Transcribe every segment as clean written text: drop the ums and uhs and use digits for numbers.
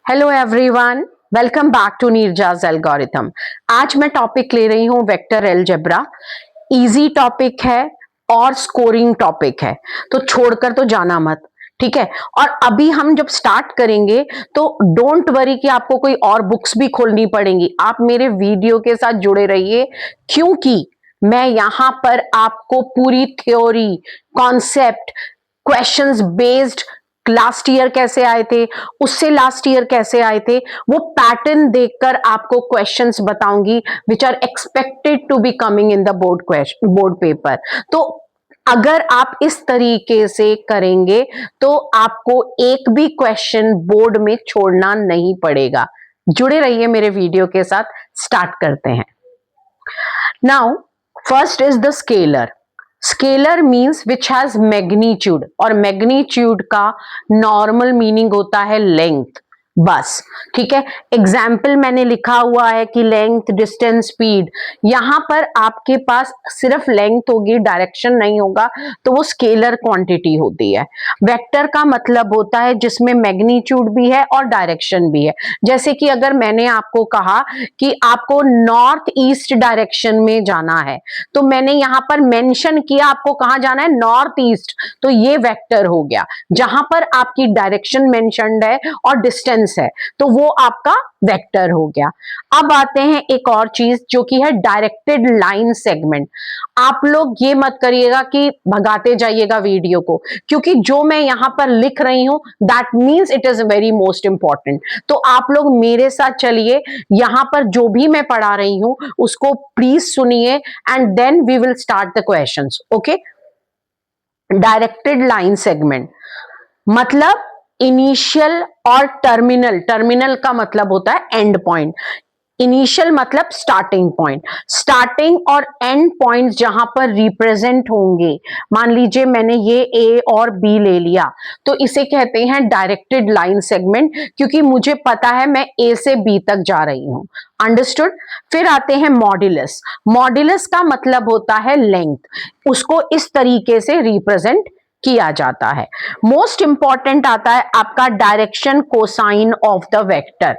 Hello everyone, welcome back to Neeraja's algorithm. आज मैं topic ले रही हूं वेक्टर अलजेब्रा। इजी टॉपिक है और स्कोरिंग टॉपिक है, तो छोड़कर तो जाना मत, ठीक है। और अभी हम जब स्टार्ट करेंगे तो डोंट वरी कि आपको कोई और बुक्स भी खोलनी पड़ेंगी। आप मेरे वीडियो के साथ जुड़े रहिए, क्योंकि मैं यहां पर आपको पूरी theory, concept, questions based, last year कैसे आए थे, उससे लास्ट ईयर कैसे आए थे, वो पैटर्न देखकर आपको क्वेश्चंस बताऊंगी which are expected to be coming in the board paper. तो अगर आप इस तरीके से करेंगे तो आपको एक भी क्वेश्चन बोर्ड में छोड़ना नहीं पड़ेगा। जुड़े रहिए मेरे वीडियो के साथ। स्टार्ट करते हैं। Now first is the scalar. Scalar means which has magnitude, और मैग्नीट्यूड का नॉर्मल मीनिंग होता है लेंथ, बस, ठीक है। एग्जाम्पल मैंने लिखा हुआ है कि लेंथ, डिस्टेंस, स्पीड। यहां पर आपके पास सिर्फ लेंथ होगी, डायरेक्शन नहीं होगा, तो वो स्केलर क्वांटिटी होती है। वेक्टर का मतलब होता है जिसमें मैग्नीट्यूड भी है और डायरेक्शन भी है। जैसे कि अगर मैंने आपको कहा कि आपको नॉर्थ ईस्ट डायरेक्शन में जाना है, तो मैंने यहां पर मेंशन किया आपको कहां जाना है, नॉर्थ ईस्ट, तो ये वेक्टर हो गया। जहां पर आपकी डायरेक्शन मेंशन्ड है और डिस्टेंस है, तो वो आपका वेक्टर हो गया। अब आते हैं एक और चीज जो कि है डायरेक्टेड लाइन सेगमेंट। आप लोग ये मत करिएगा कि भगाते जाइएगा वीडियो को, क्योंकि जो मैं यहां पर लिख रही हूं that means it is very most important. तो आप लोग मेरे साथ चलिए, यहां पर जो भी मैं पढ़ा रही हूं उसको प्लीज सुनिए and then we will start the questions. Okay. Directed line segment मतलब इनिशियल और टर्मिनल। टर्मिनल का मतलब होता है एंड पॉइंट, इनिशियल मतलब स्टार्टिंग पॉइंट। स्टार्टिंग और एंड पॉइंट जहां पर रिप्रेजेंट होंगे, मान लीजिए मैंने ये ए और बी ले लिया, तो इसे कहते हैं डायरेक्टेड लाइन सेगमेंट, क्योंकि मुझे पता है मैं ए से बी तक जा रही हूं। अंडरस्टूड। फिर आते हैं मॉड्यूलस। मॉड्यूलस का मतलब होता है लेंथ, उसको इस तरीके से रिप्रेजेंट किया जाता है। मोस्ट इंपॉर्टेंट आता है आपका direction cosine of the vector.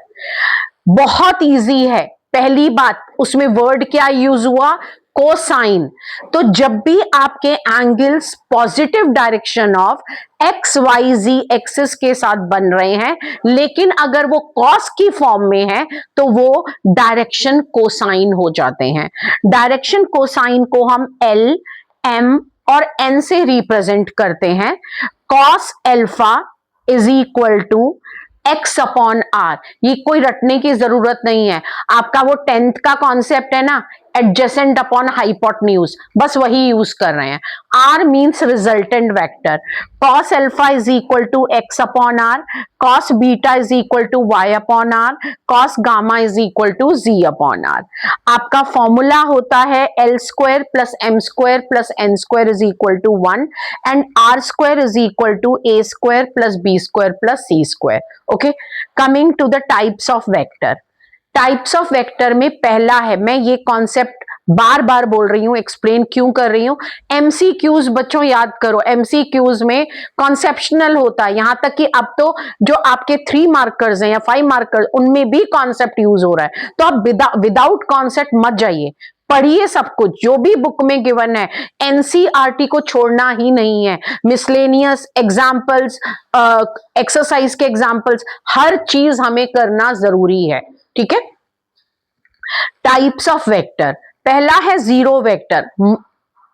बहुत इजी है। पहली बात, उसमें वर्ड क्या यूज हुआ, कोसाइन। तो जब भी आपके angles positive direction of X Y Z axis के साथ बन रहे हैं, लेकिन अगर वो कॉस की फॉर्म में है, तो वो डायरेक्शन कोसाइन हो जाते हैं। डायरेक्शन कोसाइन को हम एल, एम और एन से रिप्रेजेंट करते हैं। Cos alpha is equal to X upon R. ये कोई रटने की जरूरत नहीं है, आपका वो 10th का कॉन्सेप्ट है ना, एडजेसेंट अपॉन हाइपोटेन्यूज, बस वही यूज कर रहे हैं। R means resultant vector. Cos alpha is equal to X upon R, cos beta is equal to Y upon R, cos gamma is equal to Z upon R. आपका formula होता है L square plus M square plus N square is equal to 1 and R square is equal to A square plus B square plus C square. Okay. Coming to the types of vector. Types of vector में पहला है, मैं ये concept बार बार बोल रही हूं, explain क्यों कर रही हूं, एमसीक्यूज बच्चों याद करो। एमसीक्यूज में कॉन्सेप्शनल होता है, यहां तक कि अब तो जो आपके 3 मार्कर्स हैं या 5 मार्कर्स, उनमें भी कॉन्सेप्ट यूज हो रहा है। तो आप विदाउट कॉन्सेप्ट मत जाइए, पढ़िए सब कुछ जो भी बुक में गिवन है। एनसीईआरटी को छोड़ना ही नहीं है। मिसलेनियस एग्जाम्पल्स, एक्सरसाइज के एग्जाम्पल्स, हर चीज हमें करना जरूरी है, ठीक है। टाइप्स ऑफ वेक्टर, पहला है zero vector.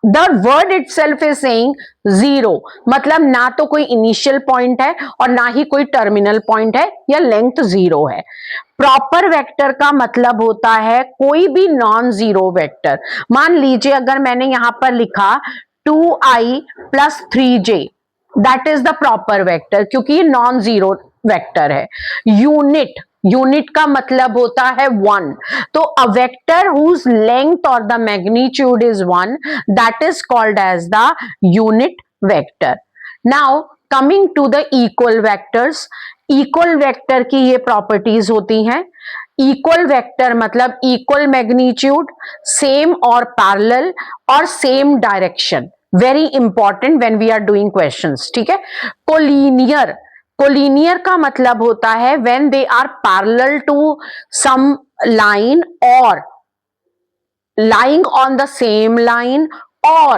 The word it self is saying zero, मतलब ना तो कोई इनिशियल पॉइंट है और ना ही कोई टर्मिनल पॉइंट है, या लेंथ जीरो है। प्रॉपर वेक्टर का मतलब होता है कोई भी नॉन जीरो वेक्टर। मान लीजिए अगर मैंने यहां पर लिखा 2i plus 3j, that is the proper vector, क्योंकि ये नॉन जीरो वेक्टर है। यूनिट, यूनिट का मतलब होता है 1, तो अ वेक्टर हुज लेंथ और the magnitude is 1, that is called as the unit vector. Now coming to the equal vectors. Equal vector की ये प्रॉपर्टीज होती हैं। इक्वल वेक्टर मतलब इक्वल मैग्नीट्यूड, सेम और पैरेलल और same direction. Very important when we are doing questions, ठीक है। Collinear, collinear का मतलब होता है when they are parallel to some line और lying on the same line or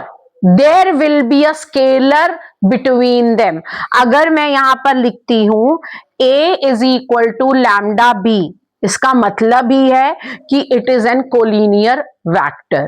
there will be a scalar between them. अगर मैं यहां पर लिखती हूं a is equal to lambda b, इसका मतलब ही है कि it is an collinear vector.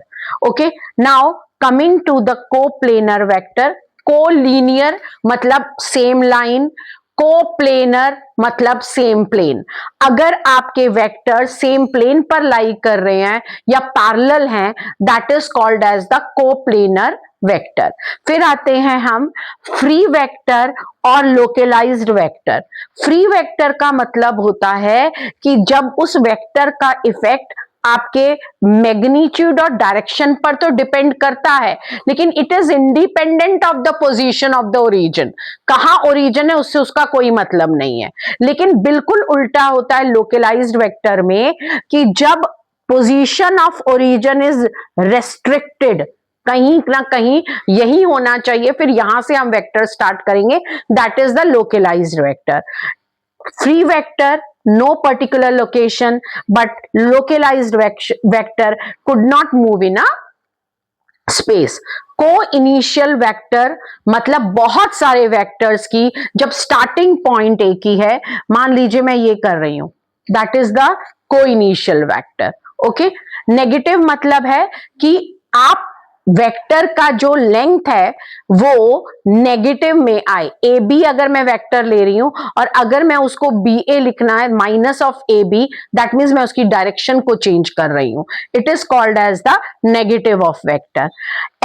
Okay, now coming to the coplanar vector. Collinear मतलब सेम लाइन, कोप्लेनर मतलब सेम प्लेन. अगर आपके वेक्टर सेम प्लेन पर लाई कर रहे हैं या पैरेलल हैं, that is called as the coplanar vector. फिर आते हैं हम फ्री वेक्टर और लोकलाइज्ड वेक्टर. फ्री वेक्टर का मतलब होता है कि जब उस वेक्टर का इफेक्ट आपके मैग्नीट्यूड और डायरेक्शन पर तो डिपेंड करता है, लेकिन it is independent of the position of the origin. कहां ओरिजिन है उससे उसका कोई मतलब नहीं है. लेकिन बिल्कुल उल्टा होता है लोकलाइज्ड वेक्टर में कि जब position of origin is restricted, कहीं ना कहीं यही होना चाहिए, फिर यहां से हम वेक्टर स्टार्ट करेंगे, that is the localised vector. Free vector, no particular location, but localized vector could not move in a space. को इनिशियल वेक्टर मतलब बहुत सारे वेक्टर्स की जब स्टार्टिंग पॉइंट एक ही है, मान लीजिए मैं ये कर रही हूं, दैट इज द को इनिशियल वेक्टर. ओके, नेगेटिव मतलब है कि आप वेक्टर का जो लेंथ है वो नेगेटिव में आए. ए बी अगर मैं वेक्टर ले रही हूं और अगर मैं उसको बी ए लिखना है minus of A B, that means मैं उसकी डायरेक्शन को चेंज कर रही हूं. It is called as the negative of vector.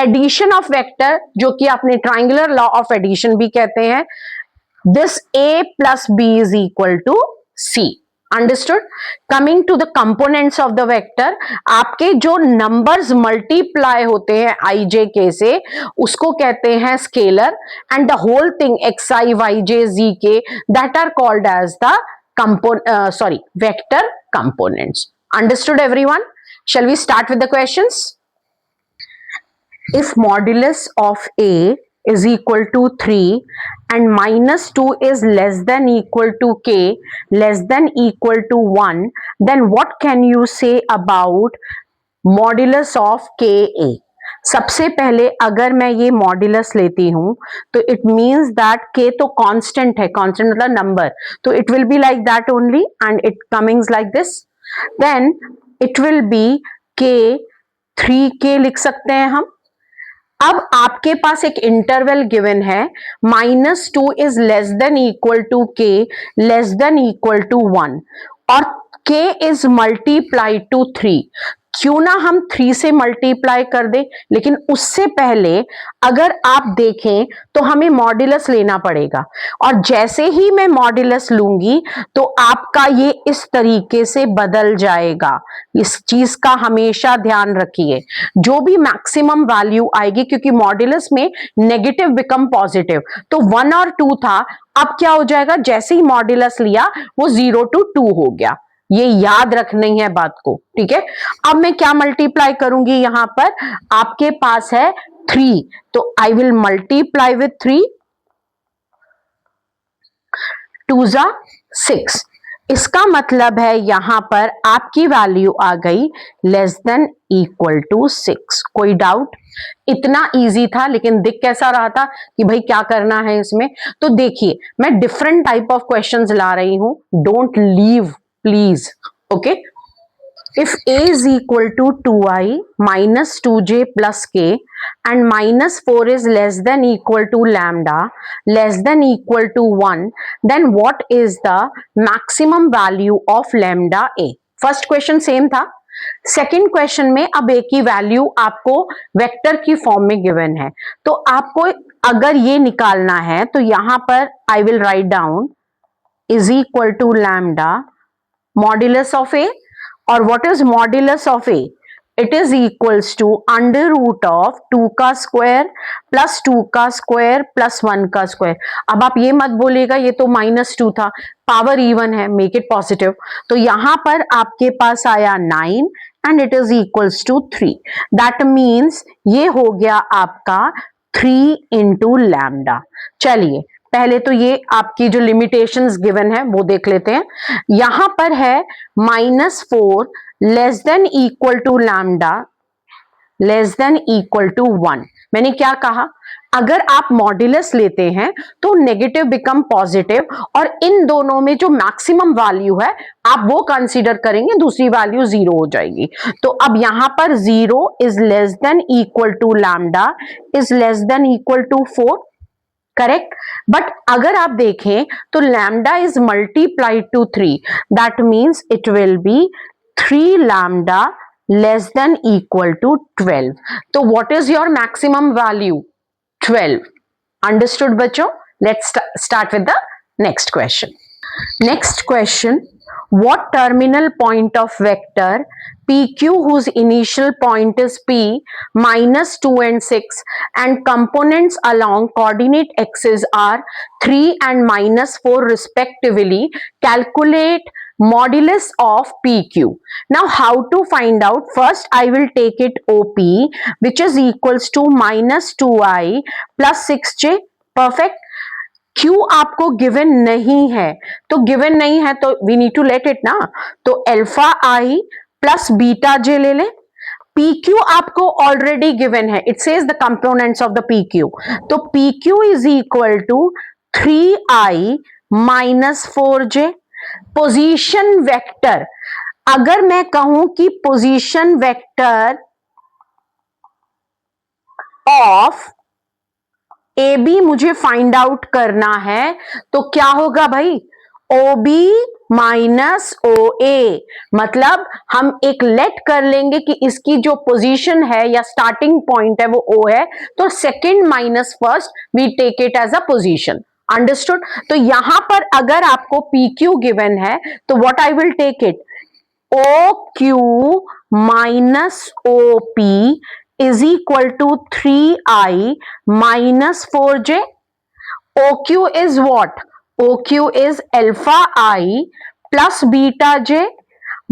Addition of vector, जो कि आपने ट्राइंगुलर लॉ ऑफ एडिशन भी कहते हैं, this A plus B is equal to C. Understood. Coming to the components of the vector, आपके जो numbers multiply होते हैं आई जे के से, उसको कहते हैं scalar. And the whole thing x i y j z k, that are called as the vector components. Understood everyone? Shall we start with the questions? If modulus of A is equal to 3 and minus 2 is less than equal to k less than equal to 1, then what can you say about modulus of KA? सबसे पहले अगर मैं ये modulus लेती हूं तो it means that k तो constant है, कांस्टेंट मतलब नंबर, तो it will be like that only and it comings like this. Then it will be k 3k लिख सकते हैं हम. अब आपके पास एक इंटरवल गिवन है, -2 is less than equal to k less than equal to 1 और k इज मल्टीप्लाई टू 3. क्यों ना हम 3 से मल्टीप्लाई कर दें, लेकिन उससे पहले अगर आप देखें तो हमें मॉड्यूलस लेना पड़ेगा. और जैसे ही मैं मॉड्यूलस लूंगी तो आपका ये इस तरीके से बदल जाएगा. इस चीज का हमेशा ध्यान रखिए. जो भी मैक्सिमम वैल्यू आएगी, क्योंकि मॉड्यूलस में नेगेटिव बिकम पॉजिटिव, तो 1 और 2 था, अब क्या हो जाएगा, जैसे ही मॉड्यूलस लिया वो 0 to 2 हो गया. ये याद रखनी है बात को, ठीक है. अब मैं क्या मल्टीप्लाई करूंगी, यहां पर आपके पास है 3, तो आई विल मल्टीप्लाई विथ 3, 2 जा 6. इसका मतलब है यहां पर आपकी वैल्यू आ गई लेस देन इक्वल टू 6. कोई डाउट? इतना इजी था, लेकिन दिख कैसा रहा था कि भाई क्या करना है इसमें. तो देखिए, मैं डिफरेंट टाइप ऑफ क्वेश्चंस ला रही हूं, don't leave please. Okay, if a is equal to 2i minus 2j plus k and minus 4 is less than equal to lambda less than equal to 1, then what is the maximum value of lambda a? First question same था. Second question में अब a की value आपको vector की form में given है, तो आपको अगर ये निकालना है तो यहां पर I will write down is equal to lambda modulus of a. और what is modulus of a? It is equals to under root of 2 का स्क्वायर प्लस 2 का स्क्वायर प्लस 1 का स्क्वायर. अब आप ये मत बोलिएगा ये तो -2 था, पावर इवन है, मेक इट पॉजिटिव. तो यहां पर आपके पास आया 9 and it is equals to 3. That means ये हो गया आपका 3 इंटू लैम्डा. चलिए पहले तो ये आपकी जो लिमिटेशंस गिवन है वो देख लेते हैं। यहां पर है -4 less than equal to lambda less than equal to 1। मैंने क्या कहा, अगर आप मॉड्यूलस लेते हैं तो नेगेटिव बिकम पॉजिटिव, और इन दोनों में जो मैक्सिमम वैल्यू है आप वो कंसीडर करेंगे, दूसरी वैल्यू 0 हो जाएगी। तो अब यहां पर 0 is less than equal to lambda is less than equal to 4, correct. But अगर आप देखें तो lambda is multiplied to 3, that means it will be 3 lambda less than equal to 12. तो what is your maximum value? 12. Understood बच्चों? Let's start with the next question. Next question, what terminal point of vector PQ whose initial point is P -2 and 6 and components along coordinate axes are 3 and -4 respectively, calculate modulus of PQ. Now how to find out? First I will take it OP, which is equals to -2i plus 6j. Perfect. Q आपको given नहीं है, तो given नहीं है तो we need to let it ना, तो alpha I plus beta J ले लें। PQ आपको ऑलरेडी गिवन है, it says the components of the PQ, तो PQ is equal to 3i minus 4j। Position vector, अगर मैं कहूं कि position vector of A B मुझे फाइंड आउट करना है, तो क्या होगा भाई, ओ बी माइनस ओ ए। मतलब हम एक लेट कर लेंगे कि इसकी जो पोजीशन है या स्टार्टिंग पॉइंट है वो ओ है, तो second minus first we take it as a position. Understood. तो यहां पर अगर आपको पी क्यू गिवन है तो what I will take it, O Q minus O P is equal to 3i minus 4j. OQ is what? OQ is alpha I plus beta j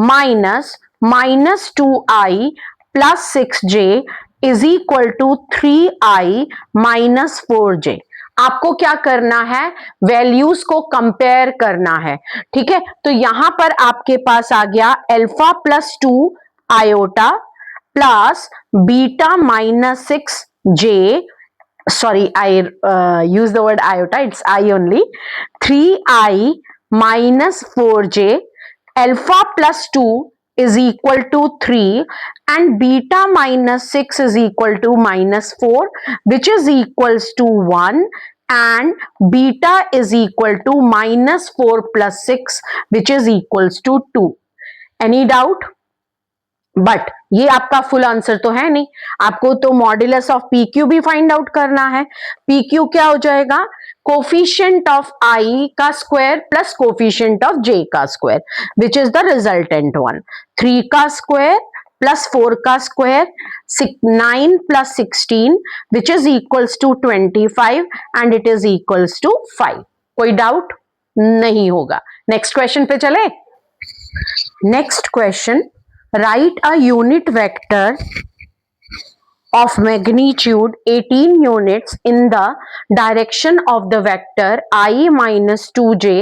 minus -2i plus 6j is equal to 3i minus 4j. आपको क्या करना है, values को compare करना है, ठीक है। तो यहां पर आपके पास आ गया alpha plus 2 iota plus beta minus 6j, sorry I use the word iota, it's I only, 3i minus 4j, alpha plus 2 is equal to 3 and beta minus 6 is equal to -4, which is equals to 1, and beta is equal to -4 plus 6, which is equals to 2. Any doubt? But ये आपका full answer तो है नहीं, आपको तो modulus of P Q भी find out करना है। पी क्यू क्या हो जाएगा, कोफिशिएंट ऑफ आई का square plus coefficient of J का square, which is the resultant one. 3 का स्क्वायर प्लस 4 का square, 9 plus 16 which is equals to 25 and it is equals to 5। कोई डाउट नहीं होगा। नेक्स्ट क्वेश्चन पे चले। Next question, write a unit vector of magnitude 18 units in the direction of the vector I minus 2j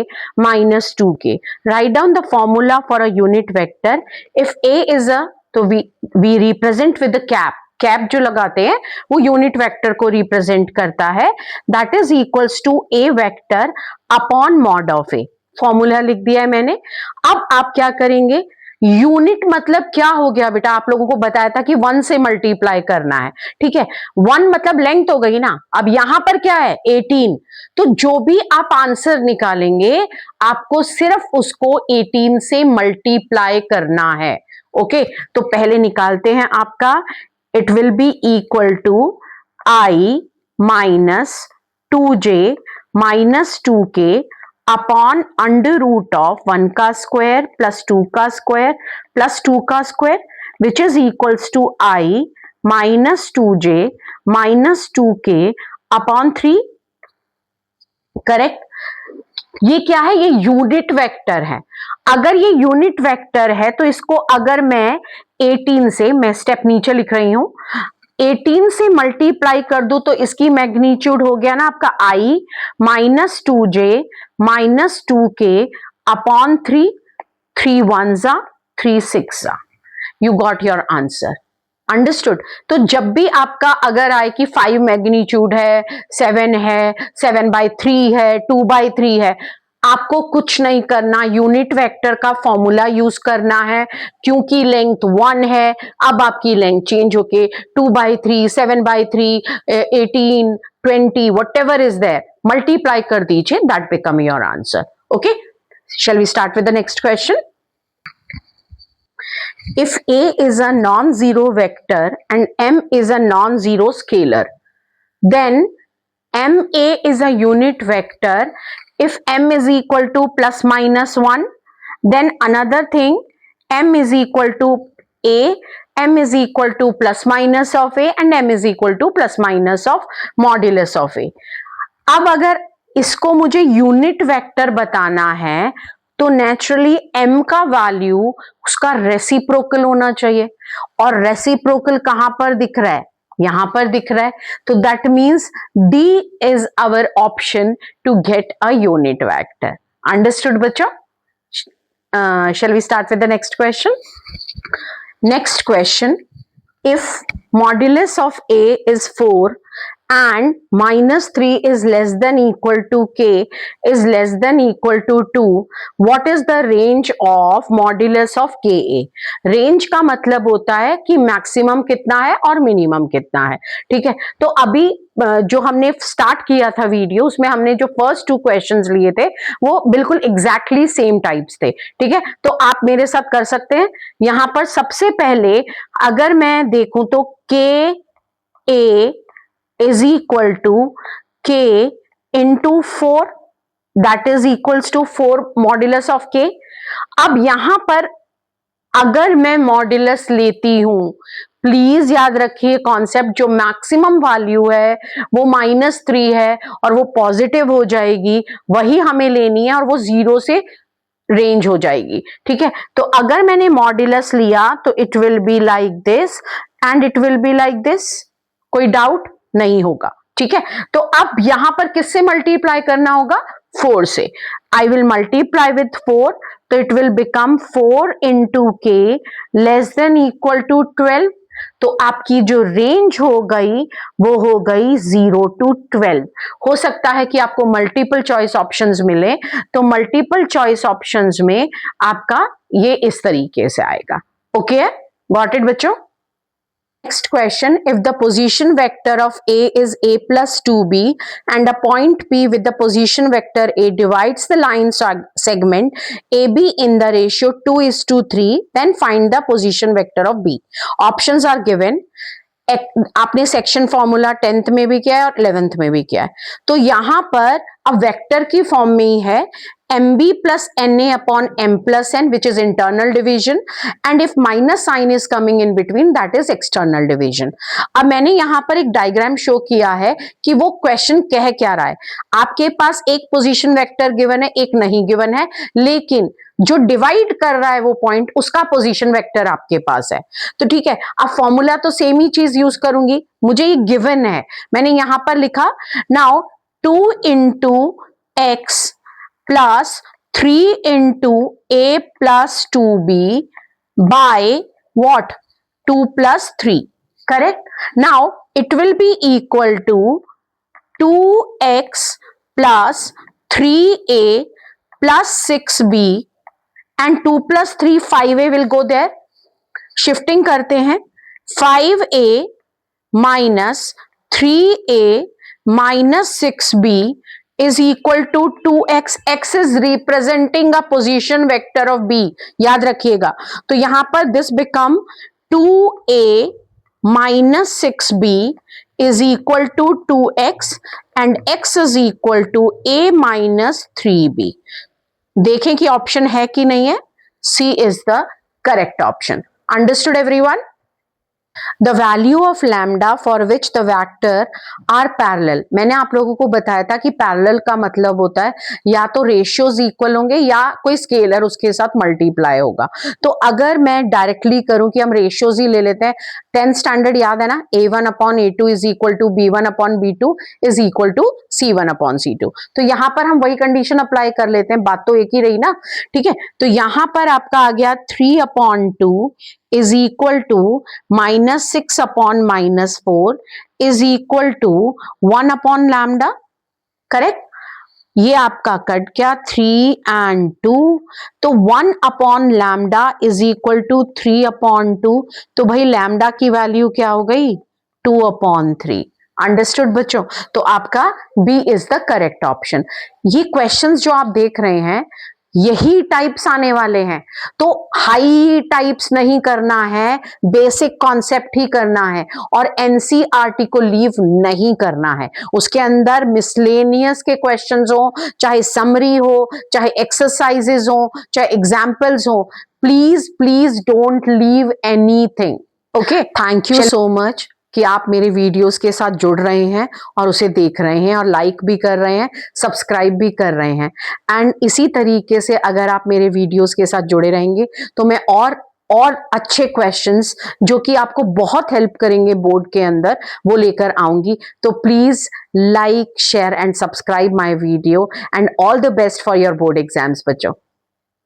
minus 2k. Write down the formula for a unit vector. If A is a, तो we represent with the cap. Cap जो लगाते हैं वो unit vector को represent करता है, that is equals to A vector upon mod of A. Formula लिख दिया है मैंने। अब आप क्या करेंगे, यूनिट मतलब क्या हो गया बेटा, आप लोगों को बताया था कि 1 से मल्टीप्लाई करना है, ठीक है। 1 मतलब लेंथ हो गई ना। अब यहां पर क्या है 18, तो जो भी आप आंसर निकालेंगे आपको सिर्फ उसको 18 से मल्टीप्लाई करना है। ओके, तो पहले निकालते हैं आपका, it will be equal to I minus 2j minus 2k upon under root of 1 का स्क्वायर प्लस 2 का स्क्वायर प्लस 2 का square, which is equals to I minus 2j minus 2k upon 3। Correct. ये क्या है, ये यूनिट वेक्टर है। अगर ये यूनिट वेक्टर है तो इसको अगर मैं 18 से, मैं स्टेप नीचे लिख रही हूं, 18 से मल्टीप्लाई कर दू तो इसकी मैग्नीट्यूड हो गया ना आपका i minus 2j minus 2k upon 3, 3 1s 3 6 you got your answer. Understood. तो जब भी आपका अगर आए कि 5 मैग्नीट्यूड है, 7 है, 7/3 है, 2/3 है, आपको कुछ नहीं करना, यूनिट वेक्टर का फॉर्मूला यूज करना है। क्योंकि लेंथ 1 है, अब आपकी लेंथ चेंज होके 2/3, 7/3, 18, 20 whatever is there, मल्टीप्लाई कर दीजिए, that become your answer. Okay, shall we start with the next question? If A is a non-zero vector and M is a non-zero scalar, then MA is a unit vector if M is equal to plus minus 1. Then another thing, M is equal to A, M is equal to plus minus of A and M is equal to plus minus of modulus of A. अब अगर इसको मुझे unit vector बताना है तो naturally m का value उसका reciprocal होना चाहिए, और रेसिप्रोकल कहां पर दिख रहा है? यहां पर दिख रहा है। तो that means D is our option to get a unit vector. Understood बच्चों? Shall we start with the next question? Next question, if modulus of A is 4 and minus 3 is less than equal to k is less than equal to 2, what is the range of modulus of ka? Range का मतलब होता है कि maximum कितना है और minimum कितना है। ठीक है, तो अभी जो हमने स्टार्ट किया था वीडियो, उसमें हमने जो फर्स्ट 2 क्वेश्चंस लिए थे वो बिल्कुल एग्जैक्टली सेम टाइप्स थे। ठीक है, तो आप मेरे साथ कर सकते हैं। यहां पर सबसे पहले अगर मैं देखूं तो के ए is equal to k into 4, that is equals to 4 modulus of k। अब यहां पर अगर मैं मॉड्यूलस लेती हूं, प्लीज याद रखिए कॉन्सेप्ट, जो मैक्सिमम वैल्यू है वो -3 है और वो पॉजिटिव हो जाएगी, वही हमें लेनी है और वो 0 से रेंज हो जाएगी। ठीक है, तो अगर मैंने मॉड्यूलस लिया तो it will be like this and it will be like this. कोई डाउट नहीं होगा। ठीक है, तो अब यहां पर किससे मल्टीप्लाई करना होगा? 4 से। आई विल मल्टीप्लाई विथ 4, तो इट विल बिकम 4 इंटू के लेस देन इक्वल टू 12। तो आपकी जो रेंज हो गई वो हो गई 0 to 12। हो सकता है कि आपको मल्टीपल चॉइस ऑप्शंस मिले, तो मल्टीपल चॉइस ऑप्शंस में आपका ये इस तरीके से आएगा। ओके, गॉट इट बच्चों? Next question, if the position vector of A is A plus 2B and a point P with the position vector A divides the line segment AB in the ratio 2:3, then find the position vector of B. Options are given. आपने section formula 10th में भी किया है और 11th में भी किया है। तो यहां पर अब वेक्टर की फॉर्म में ही है mb plus na upon m plus n, which is internal division, and if minus sign is coming in between, that is external division. अब मैंने यहां पर एक डायग्राम शो किया है कि वो क्वेश्चन कह क्या रहा है। आपके पास एक पोजीशन वेक्टर गिवन है, एक नहीं गिवन है, लेकिन जो डिवाइड कर रहा है वो पॉइंट, उसका पोजीशन वेक्टर आपके पास है। तो ठीक है, अब फॉर्मूला तो सेम ही चीज यूज करूंगी, मुझे ये गिवन है, मैंने यहां पर लिखा now 2 into x plus 3 into a plus 2b by what? 2 plus 3, correct? Now it will be equal to 2x plus 3a plus 6b and 2 plus 3 5a will go there. Shifting करते हैं, 5a minus 3a minus 6b is equal to 2x. x is representing a position vector of b, याद रखिएगा। तो यहां पर this become 2a minus 6b is equal to 2x and x is equal to a minus 3b. देखें कि option है कि नहीं है। C is the correct option. Understood everyone? The value of lambda for which the vector are parallel. मैंने आप लोगों को बताया था कि पैरेलल का मतलब होता है या तो रेशियोज इक्वल होंगे या कोई स्केलर उसके साथ मल्टीप्लाई होगा। तो अगर मैं डायरेक्टली करूं कि हम रेशियोज ही ले लेते हैं, 10th स्टैंडर्ड याद है ना, a1 upon a2 is equal to b1 upon b2 is equal to c1 upon c2। तो यहां पर हम वही कंडीशन अप्लाई कर लेते हैं, बात तो एक ही रही ना, ठीक है। तो यहां पर आपका आ गया 3 upon 2 is equal to minus 6 upon minus 4 is equal to 1 upon lambda, correct. ये आपका कट क्या, 3 and 2, तो 1 upon lambda is equal to 3 upon 2, तो भाई लैम्डा की वैल्यू क्या हो गई, 2 अपॉन 3। अंडरस्टूड बच्चों। तो आपका B is the correct option. ये क्वेश्चंस जो आप देख रहे हैं यही टाइप्स आने वाले हैं, तो हाई टाइप्स नहीं करना है, बेसिक कॉन्सेप्ट ही करना है और एनसीईआरटी को लीव नहीं करना है। उसके अंदर मिसलेनियस के क्वेश्चंस हो, चाहे समरी हो, चाहे एक्सरसाइजेज हो, चाहे एग्जाम्पल्स हो, please please don't leave anything. Okay, thank you so much कि आप मेरे वीडियोस के साथ जुड़ रहे हैं और उसे देख रहे हैं और लाइक भी कर रहे हैं, सब्सक्राइब भी कर रहे हैं। एंड इसी तरीके से अगर आप मेरे वीडियोस के साथ जुड़े रहेंगे तो मैं और अच्छे क्वेश्चंस जो कि आपको बहुत हेल्प करेंगे बोर्ड के अंदर वो लेकर आऊंगी। तो please like, share and subscribe my video and all the best for your board exams बच्चों।